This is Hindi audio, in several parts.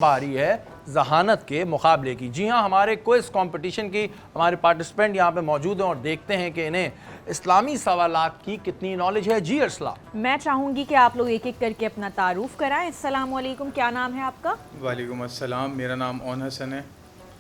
बारी है जहानत के मुकाबले की। जी हाँ, हमारे क्विज कंपटीशन की हमारे पार्टिसिपेंट यहाँ पे मौजूद हैं और देखते हैं कि इन्हें इस्लामी सवालात की कितनी नॉलेज है। जी अर्सला, मैं चाहूंगी कि आप लोग एक एक करके अपना तारुफ कराएं। अस्सलाम वालेकुम, क्या नाम है आपका? वालेकुम अस्सलाम, मेरा नाम ओन हसन है।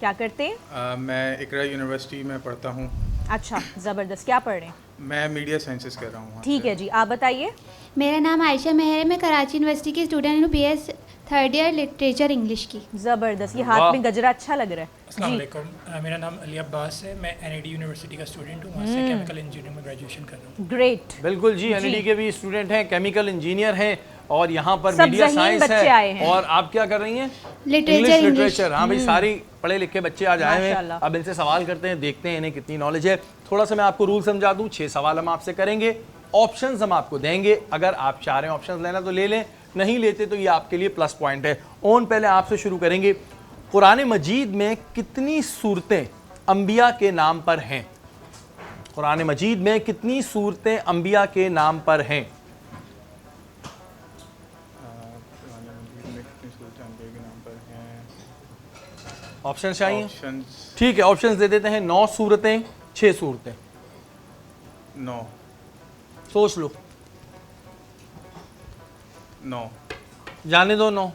क्या करते हैं? मैं इकरा यूनिवर्सिटी में पढ़ता हूँ। अच्छा, ज़बरदस्त। क्या पढ़ रहे हैं? मैं मीडिया साइंसेस कर रहा हूँ वहाँ ठीक से। है जी, आप बताइए। मेरा नाम आयशा मेहर है। मैं कराची यूनिवर्सिटी की स्टूडेंट हूँ, BS third year literature English की। ज़बरदस्त, ये हाथ में गजरा अच्छा लग रहा है अस्सलाम जी। वालेकुम, मेरा नाम अली अब्बास है। मैं एनआईडी यूनिवर्सिटी का स्टूडेंट हूँ, वहाँ से केमिकल इंजीनियरिंग में ग्रेजुएशन कर रहा हूँ। ग्रेट। बिल्कुल जी, एनईडी जी। के भी स्टूडेंट हैं, केमिकल इंजीनियर हैं और यहाँ पर सब मीडिया ज़हीन साइंस बच्चे आए हैं। है। और आप क्या कर रही हैं? Literature literature. हाँ भाई, सारी पढ़े लिखे बच्चे आज आए हैं। माशाल्लाह। अब इनसे सवाल करते हैं, देखते हैं इन्हें कितनी नॉलेज है। थोड़ा सा मैं आपको रूल समझा दूं। 6 सवाल हम आपसे करेंगे, ऑप्शंस हम आपको देंगे। अगर आप चाह रहे हैं ऑप्शंस लेना तो ले लें, नहीं लेते तो ये आपके लिए प्लस पॉइंट है। ओन, पहले आपसे शुरू करेंगे। कुरान मजीद में कितनी सूरतें अंबिया के नाम पर हैं? कुरान मजीद में कितनी सूरतें अंबिया के नाम पर हैं? कुरान मजीद में कितनी सूरतें अंबिया के नाम पर हैं? ऑप्शन चाहिए? ऑप्शंस ठीक है, ऑप्शंस दे देते हैं। 9 सूरतें, 6 सूरतें। 9 सोच लो। 9 जाने दो। 9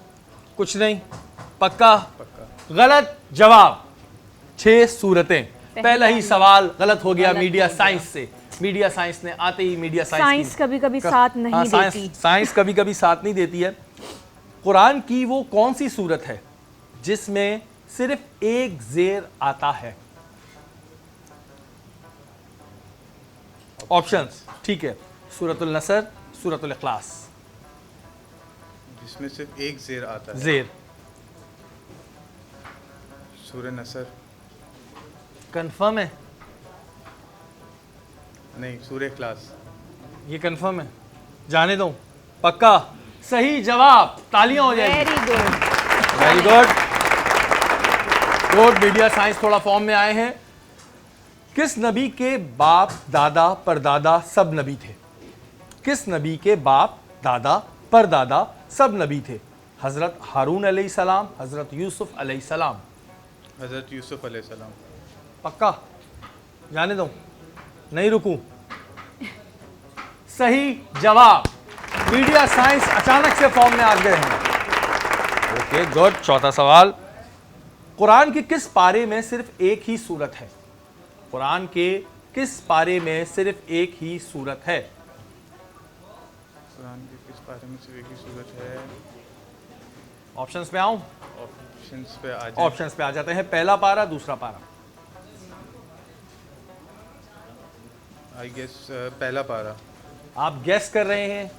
कुछ नहीं, पक्का? पक्का। गलत जवाब। 6 सूरतें। पहला ही सवाल गलत हो गया गलत मीडिया हो गया। साइंस से। मीडिया साइंस ने आते ही मीडिया साइंस कभी कभी साथ नहीं देती। साइंस कभी कभी साथ नहीं देती है। कुरान की वो कौन सी सूरत है जिसमें सिर्फ एक जेर आता है? ऑप्शंस, ठीक है। सूरतुल नसर, सूरतुल इखलास। जिसमें सिर्फ एक जेर आता है। जेर। सूरह नसर। कंफर्म है? नहीं, सूरह इखलास। ये कंफर्म है? जाने दो? पक्का? सही जवाब, तालियां हो जाएगी। Very good. Very good good. Media science थोड़ा फॉर्म में आए हैं। किस नबी के बाप दादा परदादा सब नबी थे? किस नबी के बाप दादा परदादा सब नबी थे? हजरत हारून अलैहिस्सलाम, हजरत यूसुफ अलैहिस्सलाम। हज़रत यूसुफ अलैहिस्सलाम। पक्का? जाने दो? नहीं रुकूं? सही जवाब। मीडिया साइंस अचानक से फॉर्म में आ गए हैं। Okay good. चौथा सवाल। कुरान के किस पारे में सिर्फ एक ही सूरत है? कुरान के किस पारे में सिर्फ एक ही सूरत है? कुरान के किस पारे में सिर्फ एक ही सूरत है? ऑप्शंस पे आऊं? ऑप्शंस पे आ जाए। ऑप्शंस पे आ जाते हैं। पहला पारा, दूसरा पारा। आई गेस पहला पारा। आप गैस कर रहे हैं?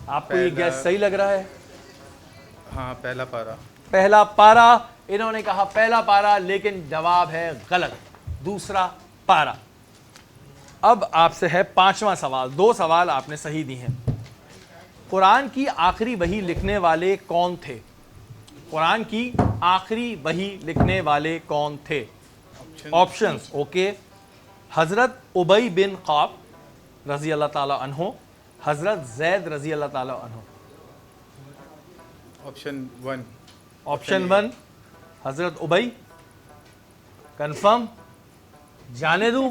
आपको ये पहला- गैस सही लग रहा है? हाँ, पहला पारा। पहला पारा। इन्होंने कहा पहला पारा, लेकिन जवाब है गलत। दूसरा पारा। अब आपसे है 5वां सवाल। 2 सवाल आपने सही दिए हैं। कुरान की आखिरी वही लिखने वाले कौन थे? कुरान की आखिरी वही लिखने वाले कौन थे? Options, okay. हजरत उबई बिन क़ाब रजी अल्लाह ताला अन्हो, हजरत जैद रजी अल्लाह ताला अन्हो। ऑप्शन 1। ऑप्शन 1 हजरत उबई। कंफर्म? जाने दूं?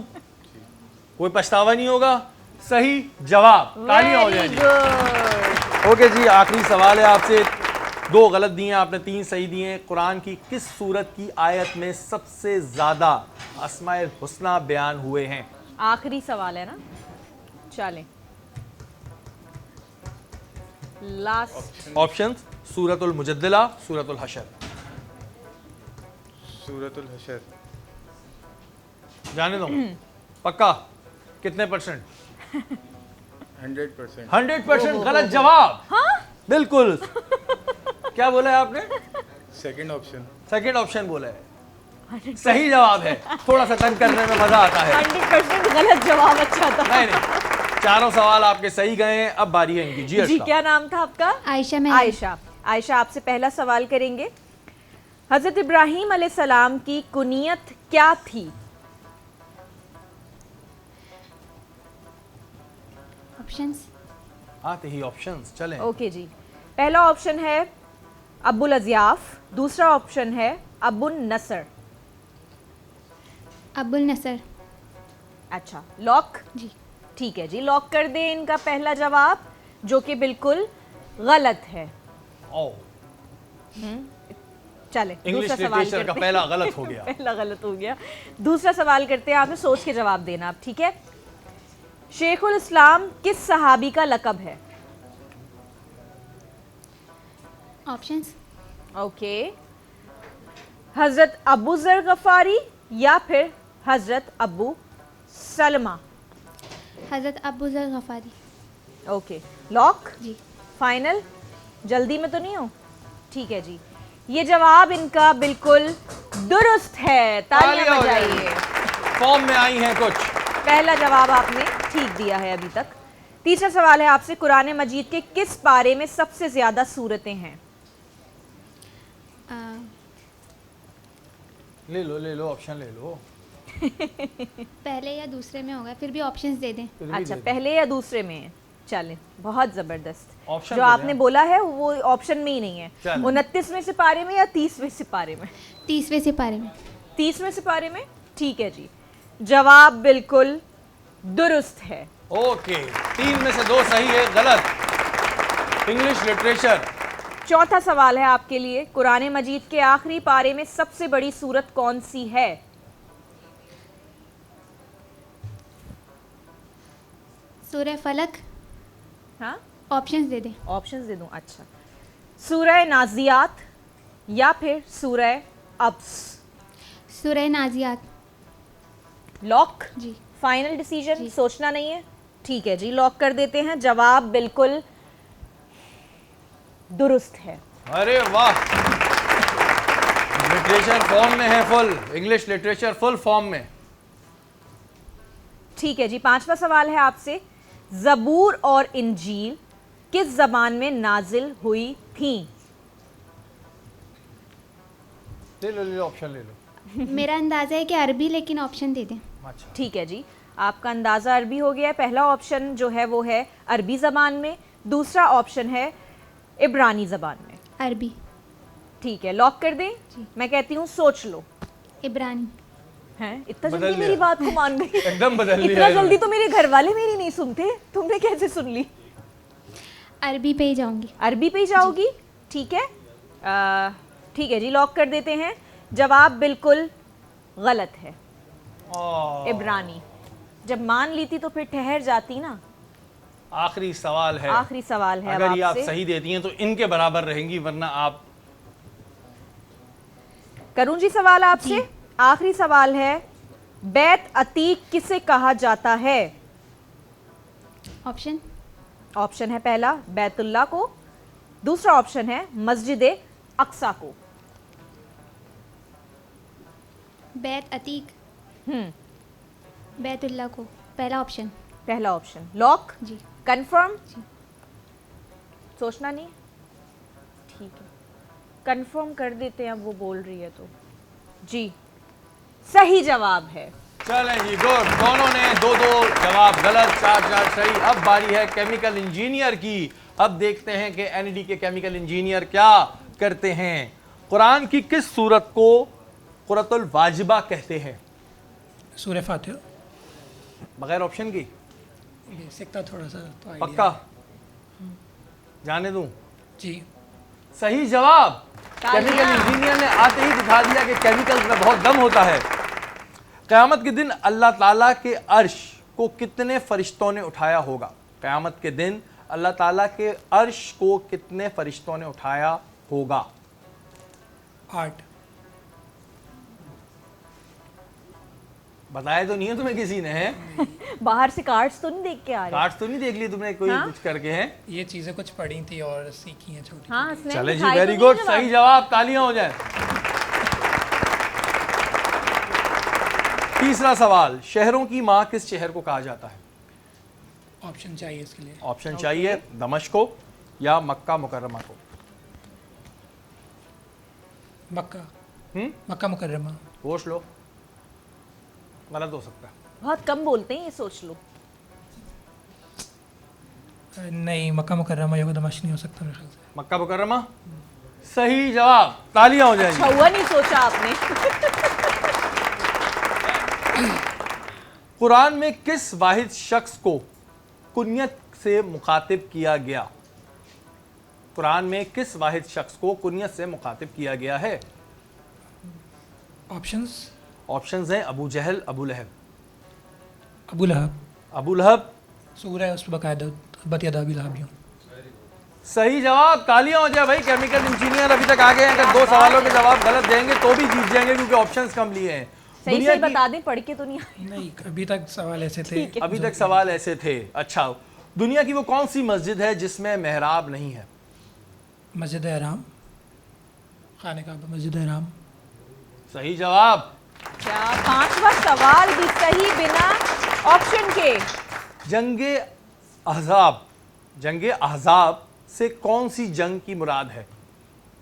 कोई पछतावा नहीं होगा। सही जवाब, तालियां हो वेरी जाएंगी। गुड। ओके जी, आखिरी सवाल है आपसे। 2 गलत दिए हैं आपने, 3 सही दिए हैं। कुरान की किस सूरत की आयत में सबसे ज्यादा अस्माए हुस्ना बयान हुए हैं? आखिरी सवाल है ना, चलें। लास्ट। ऑप्शंस, सूरतुल मुजद्दिला, सूरतुल हशर। सूरतुल हशर। जाने दो? पक्का? कितने परसेंट? 100%। 100% गलत जवाब। हाँ? बिल्कुल। क्या बोला है आपने? Second option. सेकंड ऑप्शन बोला है। सही जवाब है। थोड़ा सा तंग करने में मजा आता है। 100% गलत जवाब। अच्छा था। नहीं, चारों सवाल आपके सही गए हैं। अब बारी है इनकी। जी जी, अर्शला। क्या नाम था आपका? आयशा मेहर। आयशा। आयशा, आपसे पहला सवाल करेंगे। हजरत इब्राहीम अलैहिस्सलाम की कुनियत क्या थी? ऑप्शंस। आते ही ऑप्शंस चलें। ओके जी, पहला ऑप्शन है अब्बुल अज़ियाफ, दूसरा ऑप्शन है अब्बुल नसर। अब्बुल नसर। अच्छा, लॉक? जी। ठीक है जी, लॉक कर दें इनका पहला जवाब, जो कि बिल्कुल गलत है। ओ, चले इंग्लिश दूसरा सवाल लिटरेचर का करते पहला गलत हो गया। पहला गलत हो गया। दूसरा सवाल करते हैं, आपने सोच के जवाब देना आप, ठीक है? शेखुल इस्लाम किस सहाबी का लक़ब है? ऑप्शंस। ओके, हजरत अबू जर गफारी या फिर हजरत अबू सलमा? हज़रत Abu Zar Ghifari. Okay, lock? जी। फाइनल? जल्दी में तो नहीं हो? ठीक है जी, ये जवाब इनका बिल्कुल दुरुस्त है। तालियां हो बजाइए। जाएंगी। फॉर्म में आई हैं कुछ। पहला जवाब आपने ठीक दिया है अभी तक। तीसरा सवाल है आपसे, कुरान मजीद के किस पारे में सबसे ज्यादा सूरतें हैं? ले लो ऑप्शन ले लो। पहले या दूसरे में होगा, फिर भी ऑप्शंस दे दें। फिर भी अच्छा, दे दो। पहले या दूसरे में है? चलें, बहुत जबरदस्त। ऑप्शन जो तो आपने दें। बोला है वो ऑप्शन में ही नहीं है। चलें। 29वें सिपारे में या 30वें सिपारे में? 30वें सिपारे में। 30वें सिपारे में? ठीक है जी, जवाब बिल्कुल दुरुस्त है। ओके, 3 में से 2 सही है, गलत। English literature. चौथा सवाल है आपके लिए, कुरान मजीद के आखिरी पारे में सबसे बड़ी सूरत कौन सी है? सूरह फलक। हाँ, ऑप्शंस दे दें। ऑप्शंस दे दूं? अच्छा, सूरह नाजियात या फिर सूरह अब्स? सूरह नाजियात। लॉक? जी। Final decision? जी। सोचना नहीं है? ठीक है जी, लॉक कर देते हैं। जवाब बिल्कुल दुरुस्त है। अरे वाह, लिटरेचर फॉर्म में है, full English literature full form में। ठीक है जी, पांचवा सवाल है आपसे, ज़बूर और इंजील किस जबान में नाजिल हुई थी? ले लो ऑप्शन ले लो। मेरा अंदाज़ा है कि अरबी, लेकिन ऑप्शन दे दें। अच्छा, ठीक है जी, आपका अंदाज़ा अरबी हो गया है। पहला ऑप्शन जो है वो है अरबी ज़बान में, दूसरा ऑप्शन है इब्रानी ज़बान में। अरबी। ठीक है, लॉक कर दें? मैं कहती हूँ सोच लो। इब्रानी। हैं, इतना बदल जल्दी लिया। मेरी बात को मान गई? एकदम बदल लिया इतना इन्होंने। जल्दी तो मेरे घर वाले मेरी नहीं सुनते, तुमने कैसे सुन ली? अरबी पे ही जाऊंगी। अरबी पे ही जाओगी? ठीक है, ठीक है जी, लॉक कर देते हैं। जवाब बिल्कुल गलत है, इब्रानी। जब मान ली थी तो फिर ठहर जाती ना। आखिरी सवाल है, आखिरी सवाल है अब अगर ये आप आपसे। सही देती हैं तो इनके बराबर रहेंगी, वरना आप। करूं जी सवाल आपसे? आखिरी सवाल है, बैत अतीक किसे कहा जाता है? ऑप्शन। ऑप्शन है पहला बैतुल्लाह को, दूसरा ऑप्शन है मस्जिद अक्सा को। बैत अतीक। बैतुल्लाह को, पहला ऑप्शन। पहला ऑप्शन लॉक? जी। कंफर्म? जी। सोचना नहीं? ठीक है, कंफर्म कर देते हैं। अब वो बोल रही है तो जी, सही जवाब है। चलें जी, गुड। दोनों ने 2-2 जवाब गलत, 4-4 सही। अब बारी है केमिकल इंजीनियर की। अब देखते हैं कि एनईडी के केमिकल इंजीनियर क्या करते हैं। कुरान की किस सूरत को कुरतुल वाजिबा कहते हैं? सूरह फातिहा। बगैर ऑप्शन की? बेसिक था थोड़ा सा तो idea पक्का? जाने दूं? जी। सही जवाब। तालियां। केमिकल इंजीनियर ने आते ही दिखा दिया कि केमिकल्स में बहुत दम होता है। क़यामत के दिन अल्लाह ताला के अर्श को कितने फरिश्तों ने उठाया होगा? क़यामत के दिन अल्लाह ताला के अर्श को कितने फरिश्तों ने उठाया होगा? 8। बताया तो नहीं है तुम्हें किसी ने? है बाहर से कार्ड्स तो नहीं देख के आ रहे? कार्ड्स तो नहीं देख लिए तुमने कोई हाँ? कुछ करके? हैं ये चीज़ें कुछ पढ़ी थी और सीखी हैं छोटी। हाँ, स्नैप चले जी, दिखाए तो वेरी नहीं गुड, जवाब। सही जवाब। तालियां हो जाए। तीसरा सवाल, शहरों की माँ किस शहर को कहा जाता है? ऑप्शन चाहिए इसके लिए। ऑप्शन चाहिए, दमिश्क को या मक्का मुकर्रमा को? मक्का। मक्का मुकर्रमा। सोच लो, गलत हो सकता है। बहुत कम बोलते हैं, ये सोच लो। नहीं, मक्का मुकर्रमा, योगा दमिश्क नहीं हो सकता मेरे ख्याल से। मक्का मुकर्रमा? सही जवाब, तालियां हो जाएंगी। अच्छा हुआ नहीं सोचा आपने। कुरान में किस वाहिद शख्स को कुनियत से मुखातिब किया गया? कुरान में किस वाहिद शख्स को कुनियत से मुखातिब किया गया है? ऑप्शंस। ऑप्शंस हैं अबू जहल, अबू लहब। अबू लहब। अबू लहब सूरह है उस पर बाकायदा बत यदा अबी लहब यूं। सही जवाब, तालियां हो जाए भाई। केमिकल इंजीनियर अभी तक आगे हैं। अगर 2 सवालों के जवाब गलत देंगे तो भी जीत जाएंगे क्योंकि ऑप्शंस कम लिए हैं। सही दुनिया से की- बता दें, पढ़ के तो नहीं आए। नहीं, अभी तक सवाल ऐसे थे। अभी तक सवाल ऐसे थे। अच्छा, दुनिया की वो कौन सी मस्जिद है जिसमें मेहराब नहीं है? मस्जिद हराम, खाने काबा, मस्जिद हराम। सही जवाब। क्या 5वां सवाल भी सही बिना ऑप्शन के। जंगे अहज़ाब, जंगे अहज़ाब से कौन सी जंग की मुराद है?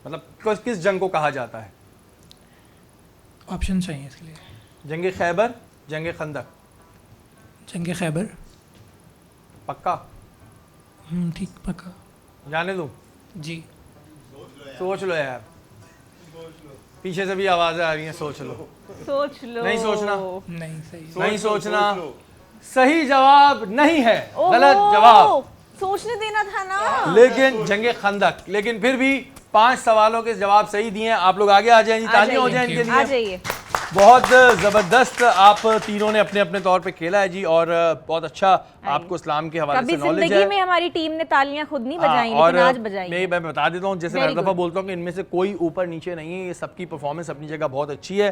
मतलब किस जंग को कहा जाता है? ऑप्शन चाहिए इसके लिए। जंगे खैबर, जंगे खंदक। जंग खैबर। पक्का? ठीक, पक्का। जाने दूं? जी। सोच लो यार, पीछे से भी आवाजें आ रही हैं, सोच लो। सोच लो। नहीं सोचना? नहीं, सही। नहीं सोचना। सही जवाब नहीं है, ओहो, गलत जवाब। सोचने देना था ना। लेकिन जंगे खंदक, लेकिन फिर भी 5 सवालों के जवाब सही दिए हैं। आप लोग आगे आ जाएंगे, तालियां हो जाएं इनके आ लिए। जाइए। बहुत ज़बरदस्त आप तीनों ने अपने अपने तौर पे खेला है जी, और बहुत अच्छा आपको इस्लाम के हवाले कभी से नॉलेज जिंदगी है। में हमारी टीम ने तालियां खुद नहीं बजाई, और लेकिन आज बजाई। मैं बता देता हूँ, जैसे मैं Very हर दफ़ा good. बोलता हूँ कि इनमें से कोई ऊपर नीचे नहीं है, ये सबकी परफॉर्मेंस अपनी जगह बहुत अच्छी है।